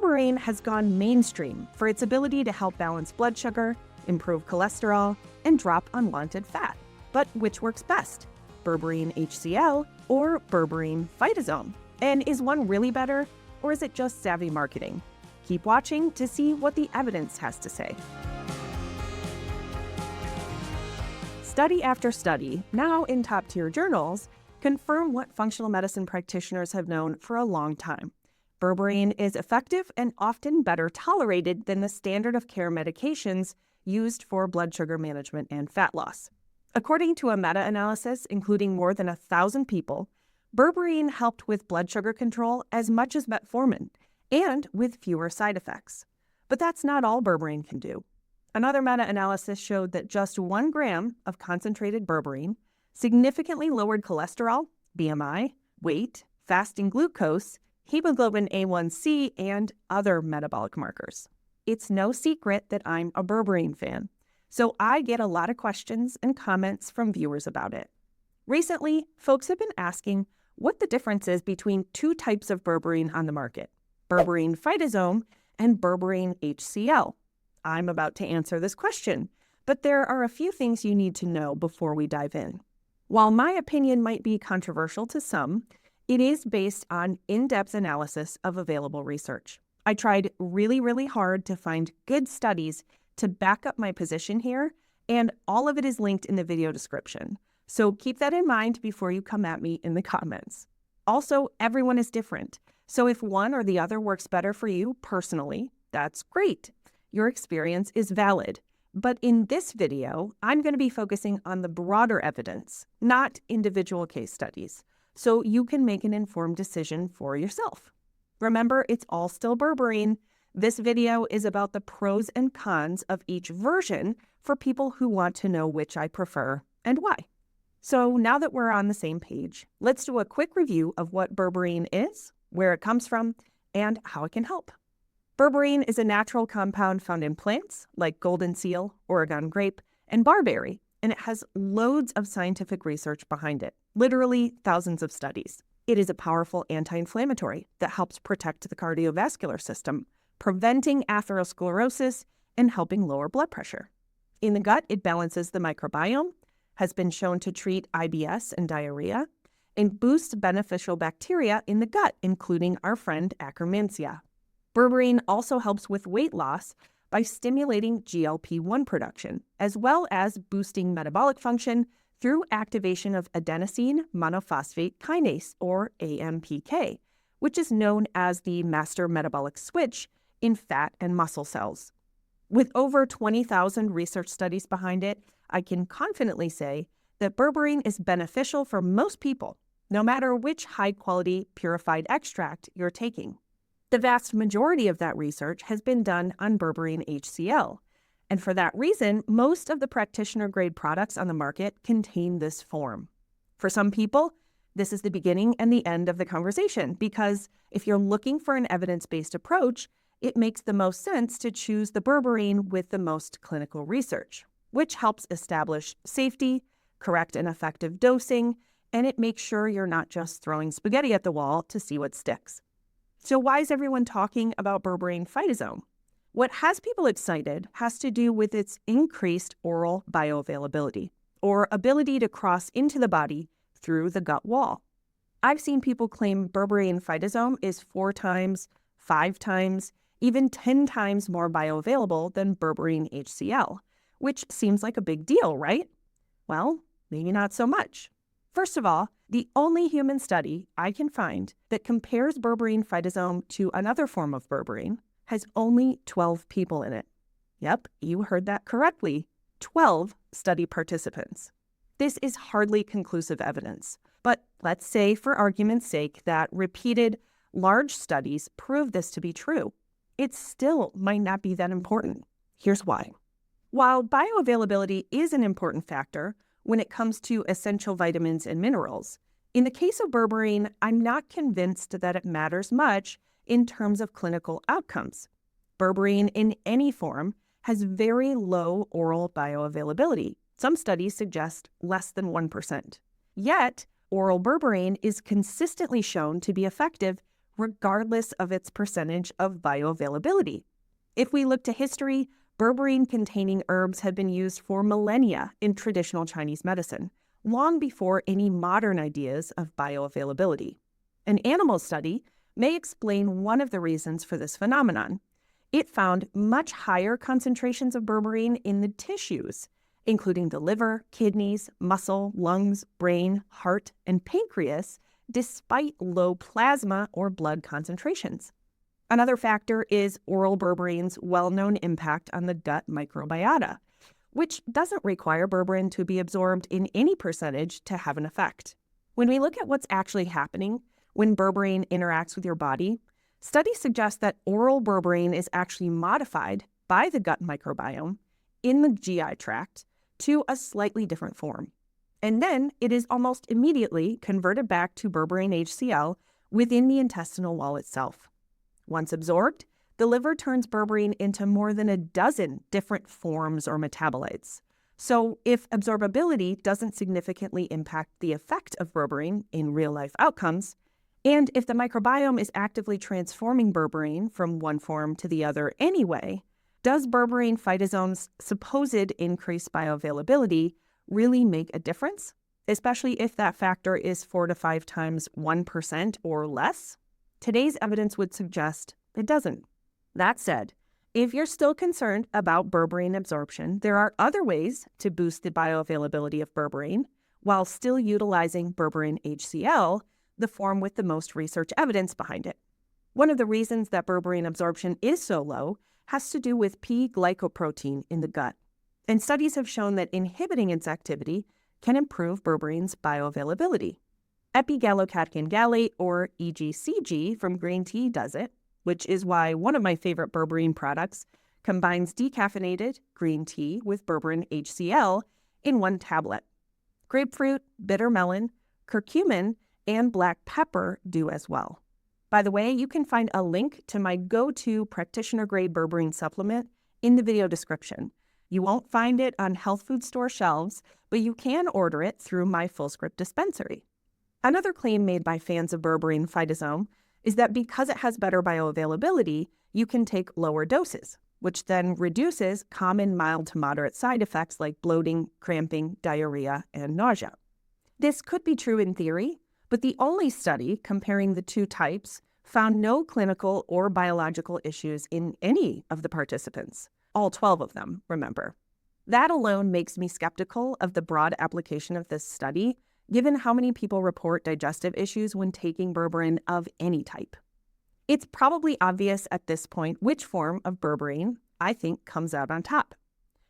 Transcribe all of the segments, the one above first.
Berberine has gone mainstream for its ability to help balance blood sugar, improve cholesterol, and drop unwanted fat. But which works best, Berberine HCL or Berberine Phytosome? And is one really better, or is it just savvy marketing? Keep watching to see what the evidence has to say. Study after study, now in top-tier journals, confirm what functional medicine practitioners have known for a long time. Berberine is effective and often better tolerated than the standard of care medications used for blood sugar management and fat loss. According to a meta-analysis including more than 1,000 people, Berberine helped with blood sugar control as much as metformin, and with fewer side effects. But that's not all Berberine can do. Another meta-analysis showed that just 1 gram of concentrated berberine significantly lowered cholesterol, BMI, weight, fasting glucose, hemoglobin A1C, and other metabolic markers. It's no secret that I'm a berberine fan, so I get a lot of questions and comments from viewers about it. Recently, folks have been asking what the difference is between 2 types of berberine on the market, Berberine Phytosome and Berberine HCL. I'm about to answer this question, but there are a few things you need to know before we dive in. While my opinion might be controversial to some, it is based on in-depth analysis of available research. I tried really hard to find good studies to back up my position here, and all of it is linked in the video description. So keep that in mind before you come at me in the comments. Also, everyone is different, so if one or the other works better for you personally, that's great. Your experience is valid. But in this video, I'm going to be focusing on the broader evidence, not individual case studies, so you can make an informed decision for yourself. Remember, it's all still berberine. This video is about the pros and cons of each version for people who want to know which I prefer and why. So now that we're on the same page, let's do a quick review of what berberine is, where it comes from, and how it can help. Berberine is a natural compound found in plants like golden seal, Oregon grape, and barberry, and it has loads of scientific research behind it, literally thousands of studies. It is a powerful anti-inflammatory that helps protect the cardiovascular system, preventing atherosclerosis and helping lower blood pressure. In the gut, it balances the microbiome, has been shown to treat IBS and diarrhea, and boost beneficial bacteria in the gut, including our friend Akkermansia. Berberine also helps with weight loss by stimulating GLP-1 production, as well as boosting metabolic function through activation of adenosine monophosphate kinase, or AMPK, which is known as the master metabolic switch in fat and muscle cells. With over 20,000 research studies behind it, I can confidently say that berberine is beneficial for most people, no matter which high-quality purified extract you're taking. The vast majority of that research has been done on Berberine HCL, and for that reason, most of the practitioner-grade products on the market contain this form. For some people, this is the beginning and the end of the conversation, because if you're looking for an evidence-based approach, it makes the most sense to choose the berberine with the most clinical research, which helps establish safety, correct and effective dosing, and it makes sure you're not just throwing spaghetti at the wall to see what sticks. So why is everyone talking about Berberine Phytosome? What has people excited has to do with its increased oral bioavailability, or ability to cross into the body through the gut wall. I've seen people claim Berberine Phytosome is 4 times, 5 times, even 10 times more bioavailable than Berberine HCL, which seems like a big deal, right? Well, maybe not so much. First of all, the only human study I can find that compares Berberine Phytosome to another form of berberine has only 12 people in it. Yep, you heard that correctly, 12 study participants. This is hardly conclusive evidence, but let's say for argument's sake that repeated large studies prove this to be true. It still might not be that important. Here's why. While bioavailability is an important factor when it comes to essential vitamins and minerals, in the case of berberine, I'm not convinced that it matters much in terms of clinical outcomes. Berberine in any form has very low oral bioavailability. Some studies suggest less than 1%. Yet, oral berberine is consistently shown to be effective regardless of its percentage of bioavailability. If we look to history, berberine-containing herbs have been used for millennia in traditional Chinese medicine, long before any modern ideas of bioavailability. An animal study may explain one of the reasons for this phenomenon. It found much higher concentrations of berberine in the tissues, including the liver, kidneys, muscle, lungs, brain, heart, and pancreas, despite low plasma or blood concentrations. Another factor is oral berberine's well-known impact on the gut microbiota, which doesn't require berberine to be absorbed in any percentage to have an effect. When we look at what's actually happening when berberine interacts with your body, studies suggest that oral berberine is actually modified by the gut microbiome in the GI tract to a slightly different form. And then it is almost immediately converted back to Berberine HCl within the intestinal wall itself. Once absorbed, the liver turns berberine into more than a dozen different forms or metabolites. So if absorbability doesn't significantly impact the effect of berberine in real-life outcomes, and if the microbiome is actively transforming berberine from one form to the other anyway, does Berberine Phytosome's supposed increased bioavailability really make a difference, especially if that factor is 4 to 5 times 1% or less? Today's evidence would suggest it doesn't. That said, if you're still concerned about berberine absorption, there are other ways to boost the bioavailability of berberine while still utilizing Berberine HCl, the form with the most research evidence behind it. One of the reasons that berberine absorption is so low has to do with P-glycoprotein in the gut, and studies have shown that inhibiting its activity can improve berberine's bioavailability. Epigallocatechin gallate, or EGCG, from green tea does it, which is why one of my favorite berberine products combines decaffeinated green tea with Berberine HCl in one tablet. Grapefruit, bitter melon, curcumin, and black pepper do as well. By the way, you can find a link to my go-to practitioner-grade berberine supplement in the video description. You won't find it on health food store shelves, but you can order it through my full-script dispensary. Another claim made by fans of Berberine Phytosome is that because it has better bioavailability, you can take lower doses, which then reduces common mild to moderate side effects like bloating, cramping, diarrhea, and nausea. This could be true in theory, but the only study comparing the two types found no clinical or biological issues in any of the participants, all 12 of them, remember. That alone makes me skeptical of the broad application of this study, given how many people report digestive issues when taking berberine of any type. It's probably obvious at this point which form of berberine I think comes out on top.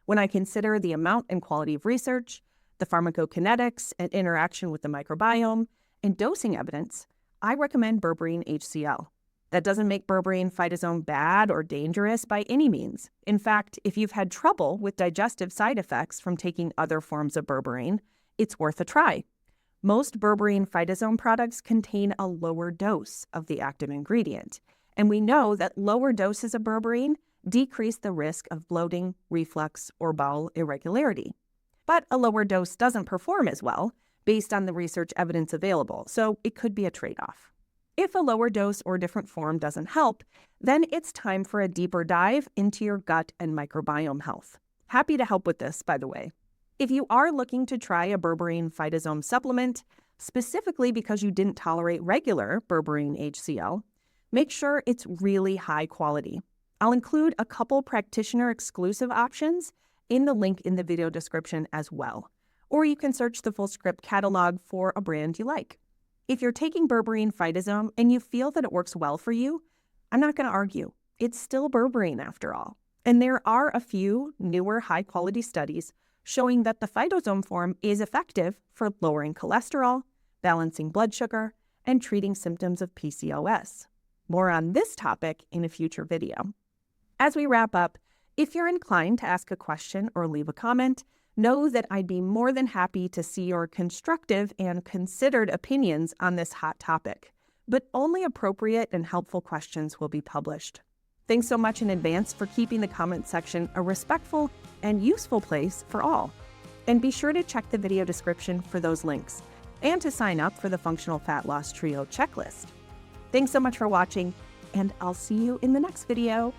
When I consider the amount and quality of research, the pharmacokinetics and interaction with the microbiome, and dosing evidence, I recommend Berberine HCl. That doesn't make Berberine Phytosome bad or dangerous by any means. In fact, if you've had trouble with digestive side effects from taking other forms of berberine, it's worth a try. Most Berberine Phytosome products contain a lower dose of the active ingredient, and we know that lower doses of berberine decrease the risk of bloating, reflux, or bowel irregularity. But a lower dose doesn't perform as well, based on the research evidence available, so it could be a trade-off. If a lower dose or different form doesn't help, then it's time for a deeper dive into your gut and microbiome health. Happy to help with this, by the way. If you are looking to try a Berberine Phytosome supplement, specifically because you didn't tolerate regular Berberine HCl, make sure it's really high quality. I'll include a couple practitioner-exclusive options in the link in the video description as well. Or you can search the full script catalog for a brand you like. If you're taking Berberine Phytosome and you feel that it works well for you, I'm not going to argue. It's still berberine after all. And there are a few newer high-quality studies showing that the phytosome form is effective for lowering cholesterol, balancing blood sugar, and treating symptoms of PCOS. More on this topic in a future video. As we wrap up, if you're inclined to ask a question or leave a comment, know that I'd be more than happy to see your constructive and considered opinions on this hot topic, but only appropriate and helpful questions will be published. Thanks so much in advance for keeping the comment section a respectful and useful place for all. And be sure to check the video description for those links and to sign up for the Functional Fat Loss Trio checklist. Thanks so much for watching, and I'll see you in the next video.